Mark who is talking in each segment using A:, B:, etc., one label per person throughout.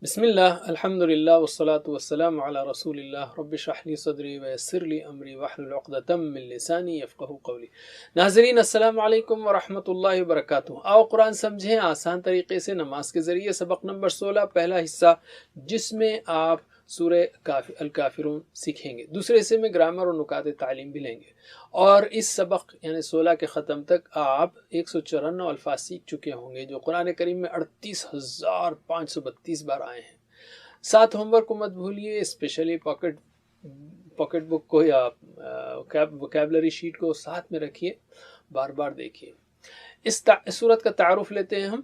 A: بسم اللہ الحمد للہ والصلاة والسلام علی رسول اللہ رب اشرح لی صدری ویسر لی امری واحلل عقدۃ من لسانی یفقہوا قولی۔ ناظرین السلام علیکم ورحمۃ اللہ وبرکاتہ۔ آؤ قرآن سمجھیں آسان طریقے سے نماز کے ذریعے، سبق نمبر 16 پہلا حصہ، جس میں آپ سورہ الکافرون سیکھیں گے۔ دوسرے حصے میں گرامر اور نکات تعلیم بھی لیں گے، اور اس سبق یعنی 16 کے ختم تک آپ 194 الفاظ سیکھ چکے ہوں گے، جو قرآن کریم میں 38,532 بار آئے ہیں۔ ساتھ ہوم ورک کو مت بھولیے، اسپیشلی پاکٹ بک کو یا وکیبلری شیٹ کو ساتھ میں رکھیے، بار بار دیکھیے۔ اس سورت کا تعارف لیتے ہیں ہم۔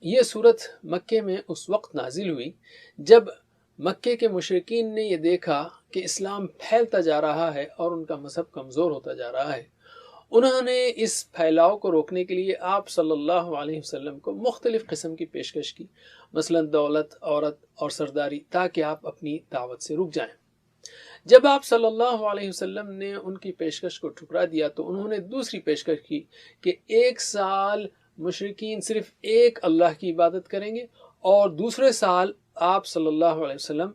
A: یہ سورت مکے میں اس وقت نازل ہوئی جب مکے کے مشرکین نے یہ دیکھا کہ اسلام پھیلتا جا رہا ہے اور ان کا مذہب کمزور ہوتا جا رہا ہے۔ انہوں نے اس پھیلاؤ کو روکنے کے لیے آپ صلی اللہ علیہ وسلم کو مختلف قسم کی پیشکش کی، مثلا دولت، عورت اور سرداری، تاکہ آپ اپنی دعوت سے رک جائیں۔ جب آپ صلی اللہ علیہ وسلم نے ان کی پیشکش کو ٹھکرا دیا تو انہوں نے دوسری پیشکش کی کہ 1 سال مشرکین صرف ایک اللہ کی عبادت کریں گے، اور دوسرے سال آپ صلی اللہ علیہ وسلم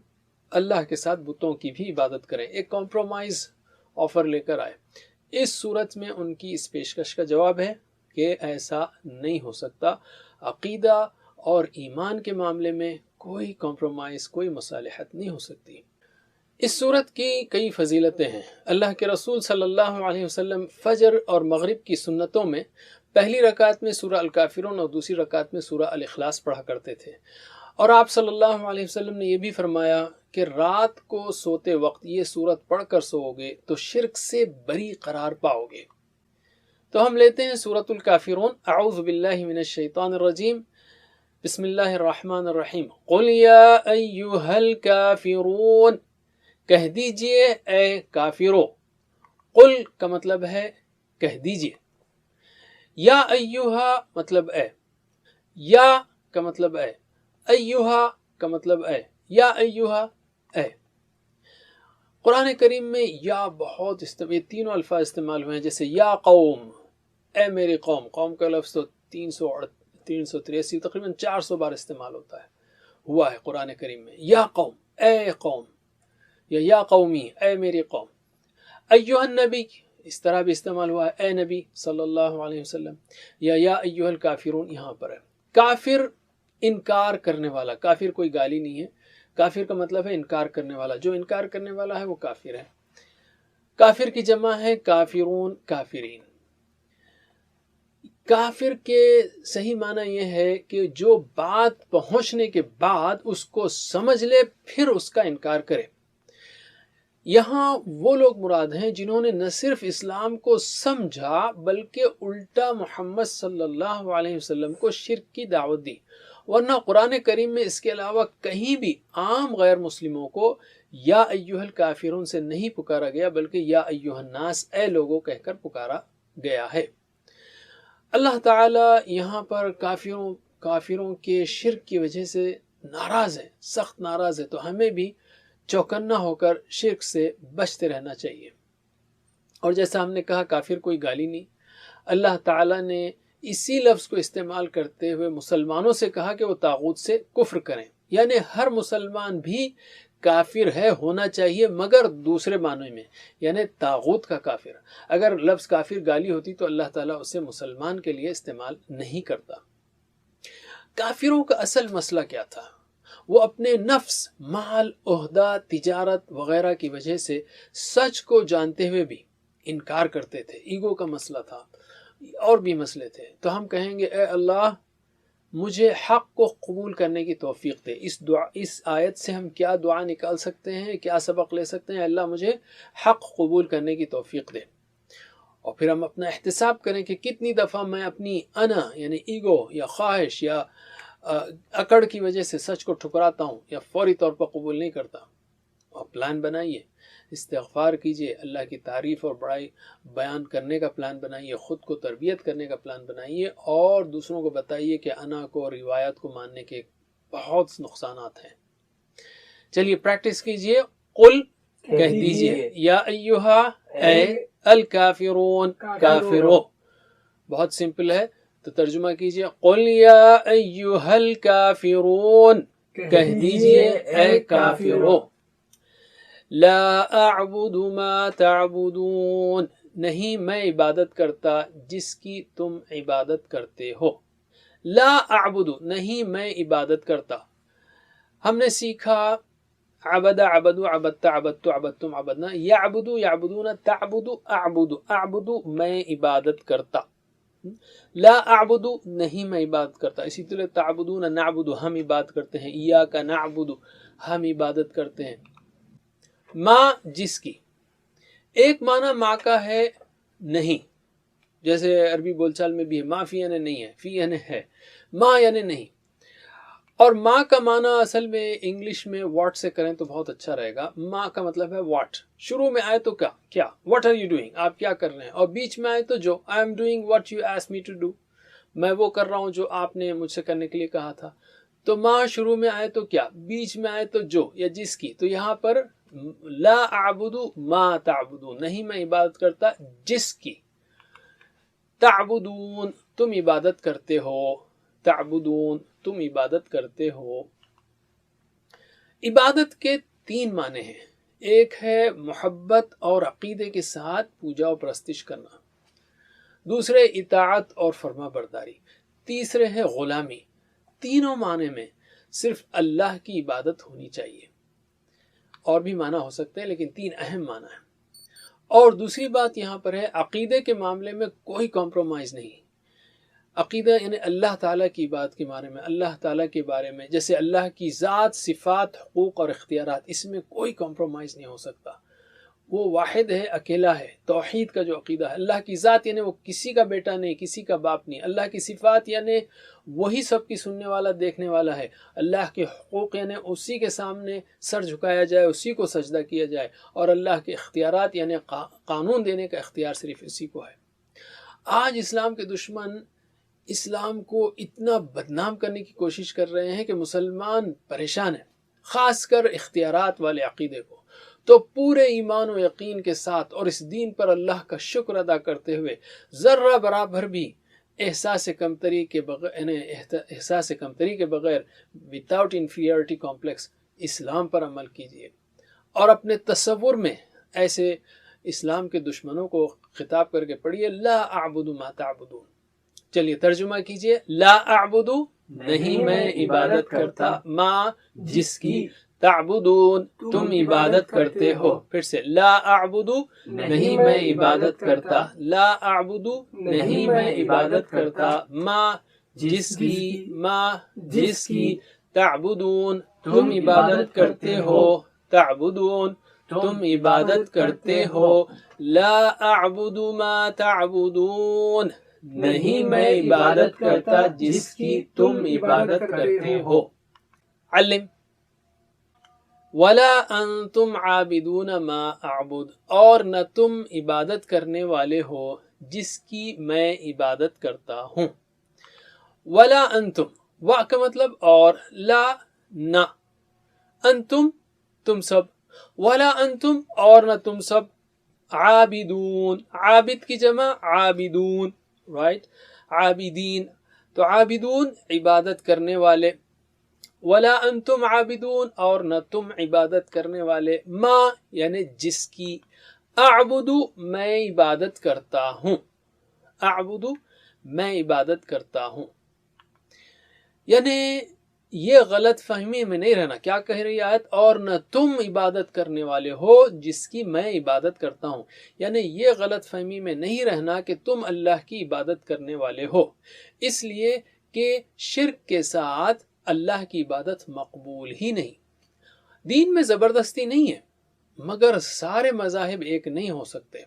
A: اللہ کے ساتھ بتوں کی بھی عبادت کریں۔ ایک کمپرومائز آفر لے کر آئے۔ اس صورت میں ان کی اس پیشکش کا جواب ہے کہ ایسا نہیں ہو سکتا، عقیدہ اور ایمان کے معاملے میں کوئی کمپرومائز، کوئی مصالحت نہیں ہو سکتی۔ اس صورت کی کئی فضیلتیں ہیں۔ اللہ کے رسول صلی اللہ علیہ وسلم فجر اور مغرب کی سنتوں میں پہلی رکعت میں سورہ الکافرون اور دوسری رکعت میں سورہ الاخلاص پڑھا کرتے تھے، اور آپ صلی اللہ علیہ وسلم نے یہ بھی فرمایا کہ رات کو سوتے وقت یہ سورت پڑھ کر سو گے تو شرک سے بری قرار پاؤ گے۔ تو ہم لیتے ہیں سورۃ الکافرون۔ اعوذ باللہ من الشیطان الرجیم، بسم اللہ الرحمن الرحیم۔ قل یا ایھا الکافرون، کہہ دیجئے اے کافرو۔ قل کا مطلب ہے کہہ دیجئے، یا ایھا مطلب اے، یا کا مطلب اے، ایھا کا مطلب اے، یا ایھا اے۔ قرآن کریم میں یا بہت یہ تینوں الفاظ استعمال ہوئے ہیں، جیسے یا قوم، اے میری قوم۔ قوم کا لفظ تو 383 تقریباً 400 بار استعمال ہوا ہے قرآن کریم میں۔ یا قوم، اے قوم، یا قومی، اے میری قوم۔ ایھا النبی، اس طرح بھی استعمال ہوا ہے، اے نبی صلی اللہ علیہ وسلم۔ یا ایھا الکافرون یہاں پر ہے۔ کافر انکار کرنے والا، کافر کوئی گالی نہیں ہے، کافر کا مطلب ہے انکار کرنے والا۔ جو انکار کرنے والا ہے وہ کافر ہے۔ کافر کی جمع ہے کافرون، کافرین۔ کافر کے صحیح معنی یہ ہے کہ جو بات پہنچنے کے بعد اس کو سمجھ لے پھر اس کا انکار کرے۔ یہاں وہ لوگ مراد ہیں جنہوں نے نہ صرف اسلام کو سمجھا بلکہ الٹا محمد صلی اللہ علیہ وسلم کو شرک کی دعوت دی، ورنہ قرآن کریم میں اس کے علاوہ کہیں بھی عام غیر مسلموں کو یا ایھا الکافرون سے نہیں پکارا گیا، بلکہ یا ایھا الناس، اے لوگوں کہہ کر پکارا گیا ہے۔ اللہ تعالی یہاں پر کافروں کے شرک کی وجہ سے ناراض ہے، سخت ناراض ہے، تو ہمیں بھی چوکنا ہو کر شرک سے بچتے رہنا چاہیے۔ اور جیسا ہم نے کہا کافر کوئی گالی نہیں، اللہ تعالیٰ نے اسی لفظ کو استعمال کرتے ہوئے مسلمانوں سے کہا کہ وہ طاغوت سے کفر کریں، یعنی ہر مسلمان بھی کافر ہونا چاہیے، مگر دوسرے معنی میں، یعنی طاغوت کا کافر۔ اگر لفظ کافر گالی ہوتی تو اللہ تعالیٰ اسے مسلمان کے لیے استعمال نہیں کرتا۔ کافروں کا اصل مسئلہ کیا تھا؟ وہ اپنے نفس، مال، عہدہ، تجارت وغیرہ کی وجہ سے سچ کو جانتے ہوئے بھی انکار کرتے تھے۔ ایگو کا مسئلہ تھا، اور بھی مسئلے تھے۔ تو ہم کہیں گے اے اللہ مجھے حق کو قبول کرنے کی توفیق دے۔ اس آیت سے ہم کیا دعا نکال سکتے ہیں، کیا سبق لے سکتے ہیں؟ اللہ مجھے حق قبول کرنے کی توفیق دے۔ اور پھر ہم اپنا احتساب کریں کہ کتنی دفعہ میں اپنی انا یعنی ایگو یا خواہش یا اکڑ کی وجہ سے سچ کو ٹھکراتا ہوں یا فوری طور پر قبول نہیں کرتا۔ اور پلان بنائیے، استغفار کیجئے، اللہ کی تعریف اور بڑائی بیان کرنے کا پلان بنائیے، خود کو تربیت کرنے کا پلان بنائیے، اور دوسروں کو بتائیے کہ انا کو اور روایات کو ماننے کے بہت نقصانات ہیں۔ چلیے پریکٹس کیجئے۔ قل کہہ دیجئے، یا ایھا اے الکافرون، کافرو۔ بہت سمپل ہے، تو ترجمہ کیجئے، قل یا ایھا الکافرون، کہہ دیجئے اے کافرو، لا اعبد ما تعبدون، نہیں میں عبادت کرتا جس کی تم عبادت کرتے ہو. لا اعبد، نہیں میں عبادت کرتا. ہم نے سیکھا عبد عبد عبدت عبدت عبدتم عبدنا، یعبد یعبدون، تعبد اعبد اعبد میں عبادت کرتا. لا اعبد نہیں میں عبادت کرتا. اسی طرح تعبدون نعبد ہم عبادت کرتے ہیں، ایاک نعبد ہم عبادت کرتے ہیں. ما جس کی، ایک معنی ما کا ہے نہیں، جیسے عربی بول چال میں بھی ہے، ما فی یعنی نہیں ہے، فی یعنی ہے، ما یعنی نہیں. اور ما کا معنی اصل میں انگلش میں واٹ سے کریں تو بہت اچھا رہے گا. ما کا مطلب ہے واٹ، شروع میں آئے تو کیا، واٹ آر یو ڈوئنگ، آپ کیا کر رہے ہیں، اور بیچ میں آئے تو جو، I am doing what you ask me to do, میں وہ کر رہا ہوں جو آپ نے مجھ سے کرنے کے لیے کہا تھا. تو ما شروع میں آئے تو کیا، بیچ میں آئے تو جو یا جس کی. تو یہاں پر لا اعبد ما تعبدون، نہیں میں عبادت کرتا جس کی تعبدون تم عبادت کرتے ہو، تعبدون تم عبادت کرتے ہو. عبادت کے 3 معنی ہیں. ایک ہے محبت اور عقیدے کے ساتھ پوجا و پرستش کرنا، دوسرے اطاعت اور فرما برداری، تیسرے ہے غلامی. تینوں معنی میں صرف اللہ کی عبادت ہونی چاہیے. اور بھی معنی ہو سکتے ہیں لیکن 3 اہم معنی ہیں. اور دوسری بات یہاں پر ہے، عقیدے کے معاملے میں کوئی کمپرومائز نہیں. عقیدہ یعنی اللہ تعالیٰ کی بات کے بارے میں، اللہ تعالیٰ کے بارے میں، جیسے اللہ کی ذات، صفات، حقوق اور اختیارات، اس میں کوئی کمپرومائز نہیں ہو سکتا. وہ واحد ہے، اکیلا ہے. توحید کا جو عقیدہ ہے، اللہ کی ذات یعنی وہ کسی کا بیٹا نہیں، کسی کا باپ نہیں. اللہ کی صفات یعنی وہی سب کی سننے والا، دیکھنے والا ہے. اللہ کے حقوق یعنی اسی کے سامنے سر جھکایا جائے، اسی کو سجدہ کیا جائے. اور اللہ کے اختیارات یعنی قانون دینے کا اختیار صرف اسی کو ہے. آج اسلام کے دشمن اسلام کو اتنا بدنام کرنے کی کوشش کر رہے ہیں کہ مسلمان پریشان ہیں، خاص کر اختیارات والے عقیدے کو. تو پورے ایمان و یقین کے ساتھ اور اس دین پر اللہ کا شکر ادا کرتے ہوئے ذرہ برابر بھی احساس کمتری کے بغیر وداؤٹ انفیریٹی کمپلیکس اسلام پر عمل کیجیے. اور اپنے تصور میں ایسے اسلام کے دشمنوں کو خطاب کر کے پڑھیے، لا اعبد ما تعبدون. چلیے ترجمہ کیجئے. لا اعبد نہیں میں عبادت کرتا، ما جس کی، تعبدون تم عبادت کرتے ہو. پھر سے لا اعبد نہیں میں عبادت کرتا، لا اعبد نہیں میں عبادت کرتا، ما جس کی، ما جس کی، تعبدون تم عبادت کرتے ہو، تعبدون تم عبادت کرتے ہو. لا اعبد ما تعبدون نہیں میں عبادت کرتا جس کی تم عبادت کرتے ہو. علم ولا انتم عابدون ما اعبد، اور نہ تم عبادت کرنے والے ہو جس کی میں عبادت کرتا ہوں. ولا انتم، وا کا مطلب اور، لا نہ، انتم تم سب، ولا انتم اور نہ تم سب، عابدون عابد کی جمع عابدون، رائٹ، عابدین. تو عابدون عبادت کرنے والے، ولا انتم عابدون اور نہ تم عبادت کرنے والے، ما یعنی جس کی، اعبد میں عبادت کرتا ہوں، اعبد میں عبادت کرتا ہوں. یعنی یہ غلط فہمی میں نہیں رہنا. کیا کہہ رہی آیت؟ اور نہ تم عبادت کرنے والے ہو جس کی میں عبادت کرتا ہوں. یعنی یہ غلط فہمی میں نہیں رہنا کہ تم اللہ کی عبادت کرنے والے ہو، اس لیے کہ شرک کے ساتھ اللہ کی عبادت مقبول ہی نہیں. دین میں زبردستی نہیں ہے، مگر سارے مذاہب ایک نہیں ہو سکتے.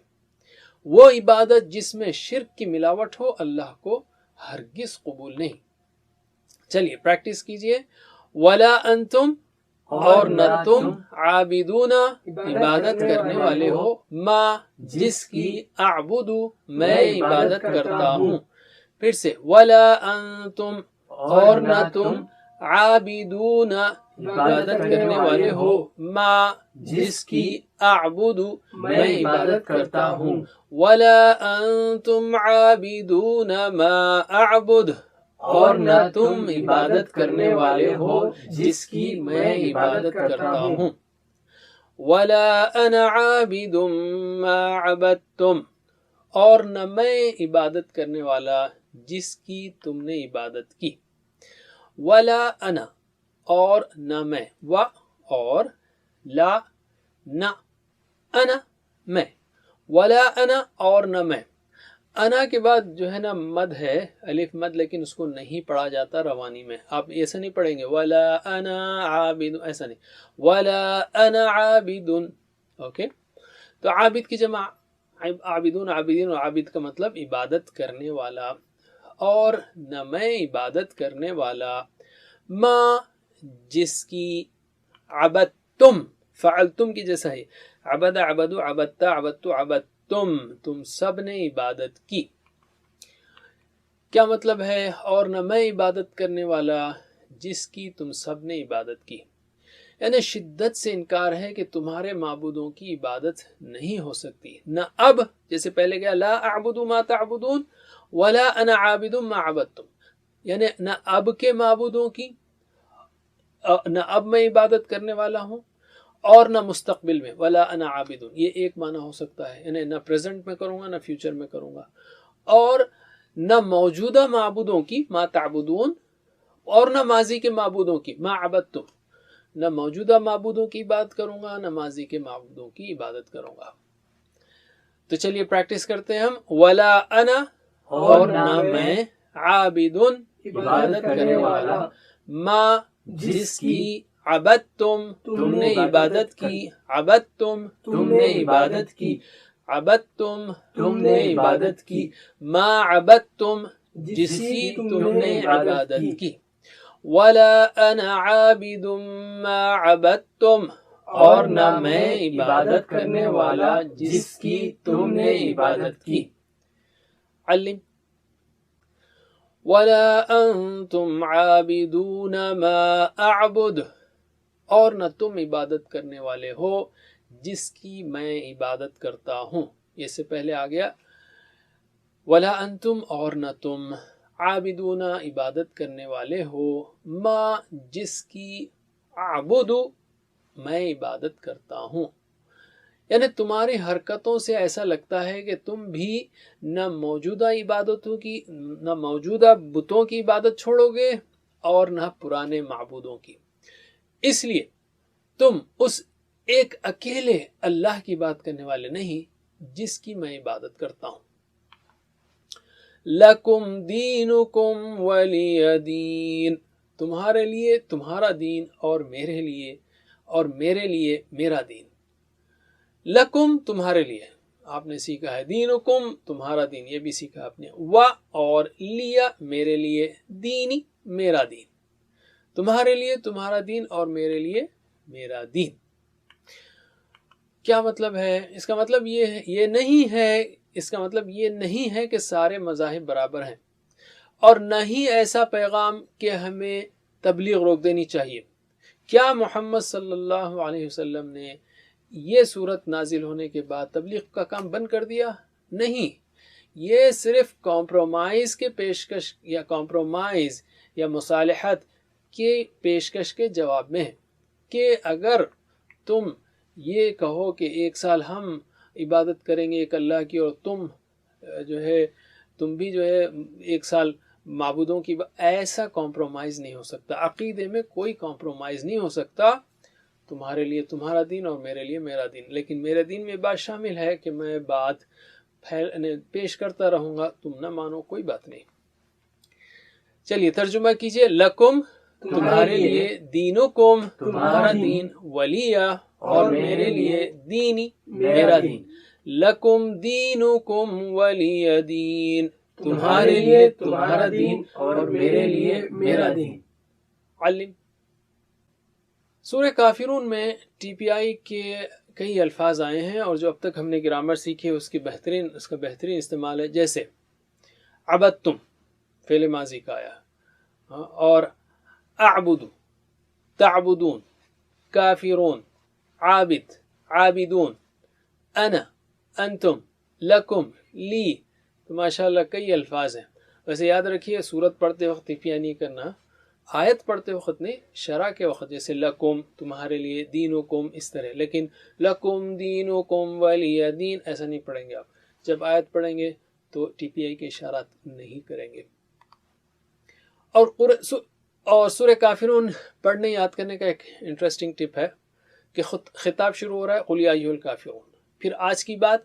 A: وہ عبادت جس میں شرک کی ملاوٹ ہو اللہ کو ہرگز قبول نہیں. چلیے پریکٹس کیجئے. ولا انتم اور نہ تم، عابدون عبادت کرنے والے ہو، ما جس کی، اعبد میں عبادت کرتا ہوں. پھر سے ولا انتم اور نہ تم، عابدون عبادت کرنے والے ہو، ما جس کی، اعبد میں عبادت کرتا ہوں. ولا انتم عابدون ما اعبد اور نہ تم عبادت کرنے والے ہو جس کی میں عبادت کرتا ہوں. ولا انا عابد ما عبدتم، اور نہ میں عبادت کرنے والا جس کی تم نے عبادت کی. ولا انا، اور نہ میں، و اور لا نہ، انا میں، ولا انا اور نہ میں. انا کے بعد جو ہے نا مد ہے، الف مد، لیکن اس کو نہیں پڑھا جاتا روانی میں. آپ ایسا نہیں پڑھیں گے ولا انا عابد، ایسا نہیں. ولا انا عابد، اوکے. تو عابد کی جمع عابدون، عابدین، اور عابد کا مطلب عبادت کرنے والا. اور نہ میں عبادت کرنے والا ما جس کی عبدتم، فعلتم کی جیسا ہے، عبد عبدو عبدتا عبدتو عبدتم، تم سب نے عبادت کی. کیا مطلب ہے؟ اور نہ میں عبادت کرنے والا جس کی تم سب نے عبادت کی. یعنی شدت سے انکار ہے کہ تمہارے معبودوں کی عبادت نہیں ہو سکتی. نہ اب، جیسے پہلے گیا لا اعبد ما تعبدون ولا انا عابد ما عبدتم، یعنی نہ اب کے معبودوں کی، نہ اب میں عبادت کرنے والا ہوں، اور نہ مستقبل میں ولا انا عابد. یہ ایک معنی ہو سکتا ہے، یعنی نہ پریزنٹ میں کروں گا نہ فیوچر میں کروں گا. اور نہ موجودہ معبودوں کی ما تعبدون، اور نہ ماضی کے معبودوں کی ما عبدتم. نہ موجودہ معبودوں کی عبادت کروں گا نہ ماضی کے معبودوں کی عبادت کروں گا. تو چلیے پریکٹس کرتے ہیں ہم. ولا انا، اور نہ میں، عابد عبادت کرنے والا، ما جس کی، عبدتم تم نے عبادت کی، عبدتم تم نے عبادت کی، عبدتم تم نے عبادت کی، ما عبدتم جس کی تم نے عبادت کی. ولا انا عابد ما عبدتم، اور نہ میں عبادت کرنے والا جس کی تم نے عبادت کی. علم. ولا انتم عابدون ما اعبد، اور نہ تم عبادت کرنے والے ہو جس کی میں عبادت کرتا ہوں. یہ سے پہلے آ گیا ولا انتم، اور نہ تم، عابدون عبادت کرنے والے ہو، ما جس کی، اعبد میں عبادت کرتا ہوں. یعنی تمہاری حرکتوں سے ایسا لگتا ہے کہ تم بھی نہ موجودہ عبادتوں کی، نہ موجودہ بتوں کی عبادت چھوڑو گے اور نہ پرانے معبودوں کی. اس لیے تم اس ایک اکیلے اللہ کی بات کرنے والے نہیں جس کی میں عبادت کرتا ہوں. لکم دینکم ولی دین، تمہارے لیے تمہارا دین، اور میرے لیے میرا دین. لکم تمہارے لیے، آپ نے سیکھا ہے، دینکم تمہارا دین، یہ بھی سیکھا آپ نے. و اور لیا میرے لیے، دینی میرا دین. تمہارے لیے تمہارا دین اور میرے لیے میرا دین. کیا مطلب ہے اس کا؟ مطلب یہ نہیں ہے، اس کا مطلب یہ نہیں ہے کہ سارے مذاہب برابر ہیں، اور نہ ہی ایسا پیغام کہ ہمیں تبلیغ روک دینی چاہیے. کیا محمد صلی اللہ علیہ وسلم نے یہ صورت نازل ہونے کے بعد تبلیغ کا کام بند کر دیا؟ نہیں، یہ صرف کمپرومائز کے پیشکش یا کمپرومائز یا مصالحت کے پیشکش کے جواب میں ہے کہ اگر تم یہ کہو کہ 1 سال ہم عبادت کریں گے ایک اللہ کی، اور تم بھی 1 سال معبودوں کی، ایسا کمپرومائز نہیں ہو سکتا. عقیدے میں کوئی کمپرومائز نہیں ہو سکتا. تمہارے لیے تمہارا دین اور میرے لیے میرا دین. لیکن میرے دین میں بات شامل ہے کہ میں بات پیش کرتا رہوں گا، تم نہ مانو، کوئی بات نہیں. چلیے ترجمہ کیجئے. لکم تمہارے لیے، دینکم تمہارا دین، ولیہ اور میرے لیے، دینی میرا دین. لکم دینکم ولی دین، تمہارے لیے تمہارا دین اور میرے لیے میرا دین. علم. سورہ کافرون میں ٹی پی آئی کے کئی الفاظ آئے ہیں، اور جو اب تک ہم نے گرامر سیکھی اس کا بہترین استعمال ہے. جیسے عبدتم فعل ماضی کا آیا، اور اعبد، تعبدون، کافرون، عابد، عابدون، انا، انتم، لکم، لی. تو ماشاءاللہ کئی الفاظ ہیں. ویسے یاد رکھیے سورت پڑھتے وقت ٹپیاں نہیں کرنا، آیت پڑھتے وقت نہیں، شرح کے وقت، جیسے لکم تمہارے لیے، دینکم اس طرح، لیکن لکم دینکم ولی دین ایسا نہیں پڑھیں گے آپ. جب آیت پڑھیں گے تو ٹی پی آئی کے اشارات نہیں کریں گے. اور سورہ کافرون پڑھنے یاد کرنے کا ایک انٹرسٹنگ ٹپ ہے کہ خطاب شروع ہو رہا ہے قل یا ایھا الکافرون، پھر آج کی بات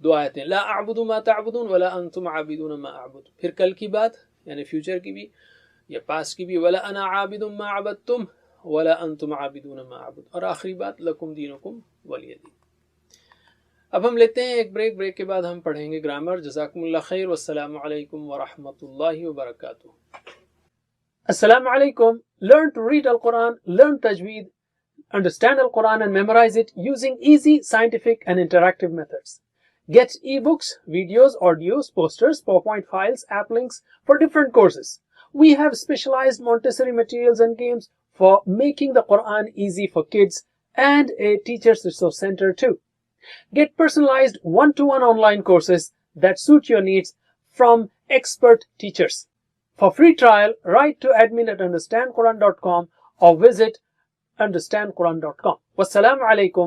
A: 2 آیتیں، لا اعبد ما تعبدون ولا انتم عابدون ما اعبد، پھر کل کی بات یعنی فیوچر کی بھی یا پاسٹ کی بھی، ولا انا عابد ما عبدتم ولا انتم عابدون ما اعبد، اور آخری بات لکم دینکم ولی دین. اب ہم لیتے ہیں ایک بریک کے بعد ہم پڑھیں گے گرامر. جزاکم اللہ خیر، والسلام علیکم ورحمۃ اللہ وبرکاتہ. Assalamu alaikum. Learn to read Al-Quran, learn tajweed, understand Al-Quran and memorize it using easy, scientific and interactive methods. Get ebooks, videos, audios, posters, PowerPoint files, app links for different courses. We have specialized Montessori materials and games for making the Quran easy for kids and a teacher's resource center too. Get personalized one-to-one online courses that suit your needs from expert teachers. For free trial, write to admin@understandquran.com or visit understandquran.com. Wassalamu alaikum.